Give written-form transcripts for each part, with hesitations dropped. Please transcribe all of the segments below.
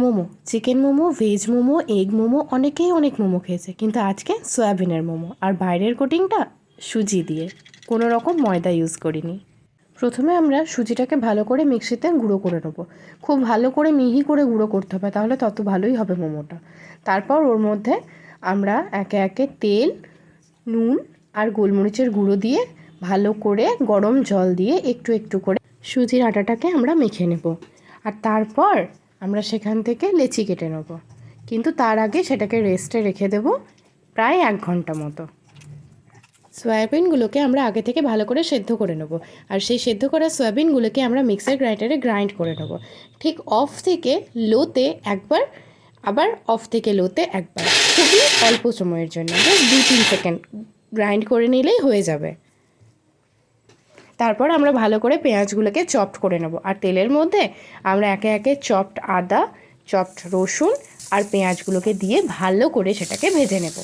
Momo, chicken momo, veg momo, egg momo, অনেকেই অনেক মোমো খেয়েছে, কিন্তু আজকে সয়াবিনের মোমো। আর বাইরের কোটিংটা সুজি দিয়ে, কোনো রকম ময়দা ইউজ করিনি। প্রথমে আমরা সুজিটাকে ভালো করে মিক্সিতে গুঁড়ো করে নেবো। খুব ভালো করে মিহি করে গুঁড়ো করতে হবে, তাহলে তত ভালোই হবে মোমোটা। তারপর ওর মধ্যে আমরা একে একে তেল, নুন আর গোলমরিচের গুঁড়ো দিয়ে ভালো করে গরম জল দিয়ে একটু একটু করে সুজির আটাটাকে আমরা মেখে নেব। আর তারপর আমরা সেখান থেকে লেচি কেটে নেব, কিন্তু তার আগে সেটাকে রেস্টে রেখে দেব প্রায় 1 ঘন্টা মতো। সয়াবিনগুলোকে আমরা আগে থেকে ভালো করে সেদ্ধ করে নেব, আর সেই সেদ্ধ করা সয়াবিনগুলোকে আমরা মিক্সার গ্রাইন্ডারে গ্রাইন্ড করে নেব। ঠিক অফ থেকে লোতে একবার, আবার অফ থেকে লোতে একবার, খুবই অল্প সময়ের জন্য, জাস্ট 2-3 সেকেন্ড গ্রাইন্ড করে নিলেই হয়ে যাবে। তারপর আমরা ভালো করে পেঁয়াজগুলোকে চপড করে নেব, আর তেলের মধ্যে আমরা একে একে চপড আদা, চপড রসুন আর পেঁয়াজগুলোকে দিয়ে ভালো করে সেটাকে ভেজে নেব।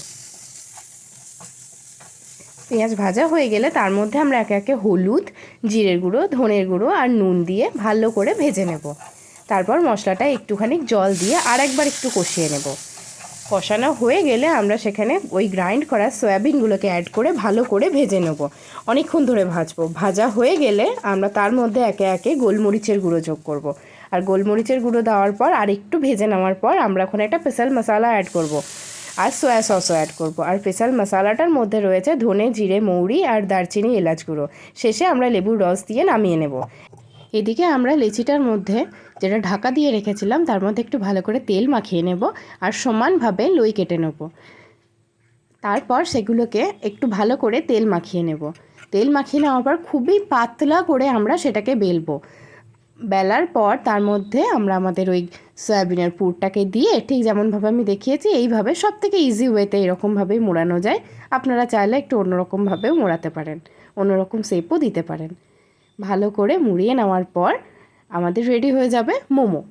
পেঁয়াজ ভাজা হয়ে গেলে তার মধ্যে আমরা একে একে হলুদ, জিরের গুঁড়ো, ধনের গুঁড়ো আর নুন দিয়ে ভালো করে ভেজে নেব। তারপর মশলাটা একটুখানি জল দিয়ে আর একবার একটু কষিয়ে নেব। কষানো হয়ে গেলে আমরা সেখানে ওই গ্রাইন্ড করা সয়াবিনগুলোকে অ্যাড করে ভালো করে ভেজে নেব, অনেকক্ষণ ধরে ভাজবো। ভাজা হয়ে গেলে আমরা তার মধ্যে একে একে গোলমরিচের গুঁড়ো যোগ করব। আর গোলমরিচের গুঁড়ো দেওয়ার পর আর একটু ভেজে নেওয়ার পর আমরা ওখানে একটা স্পেশাল মশলা অ্যাড করব, আর সয়া সসও অ্যাড করব। আর স্পেশাল মশলাটার মধ্যে রয়েছে ধনে, জিরে, মৌরি আর দারচিনি, এলাচ গুঁড়ো। শেষে আমরা লেবুর রস দিয়ে নামিয়ে নেব। এদিকে আমরা লেচিটার মধ্যে যেটা ঢাকা দিয়ে রেখেছিলাম তার মধ্যে একটু ভালো করে তেল মাখিয়ে নেব, আর সমানভাবে লই কেটে নেব। তারপর সেগুলোকে একটু ভালো করে তেল মাখিয়ে নেব। তেল মাখিয়ে নেওয়ার পর খুবই পাতলা করে আমরা সেটাকে বেলবো। বেলার পর তার মধ্যে আমরা আমাদের ওই সয়াবিনের পুরটাকে দিয়ে ঠিক যেমনভাবে আমি দেখিয়েছি এইভাবে, সব থেকে ইজি ওয়েতে এরকমভাবেই মোড়ানো যায়। আপনারা চাইলে একটু অন্যরকমভাবেও মোড়াতে পারেন, অন্যরকম শেপও দিতে পারেন। ভালো করে মুড়িয়ে নেওয়ার পর আমাদের রেডি হয়ে যাবে মোমো।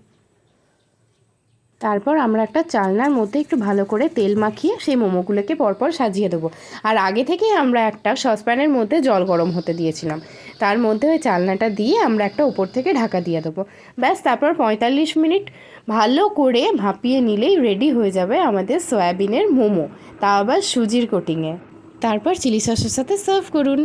তারপর আমরা একটা চালনার মধ্যে একটু ভালো করে তেল মাখিয়ে সেই মোমোগুলোকে পরপর সাজিয়ে দেবো। আর আগে থেকেই আমরা একটা সসপ্যানের মধ্যে জল গরম হতে দিয়েছিলাম, তার মধ্যে ওই চালনাটা দিয়ে আমরা একটা উপর থেকে ঢাকা দিয়ে দেবো। ব্যাস, তারপর 45 মিনিট ভালো করে ভাপিয়ে নিলেই রেডি হয়ে যাবে আমাদের সয়াবিনের মোমো, তা আবার সুজির কোটিংয়ে। তারপর চিলি সসের সাথে সার্ভ করুন।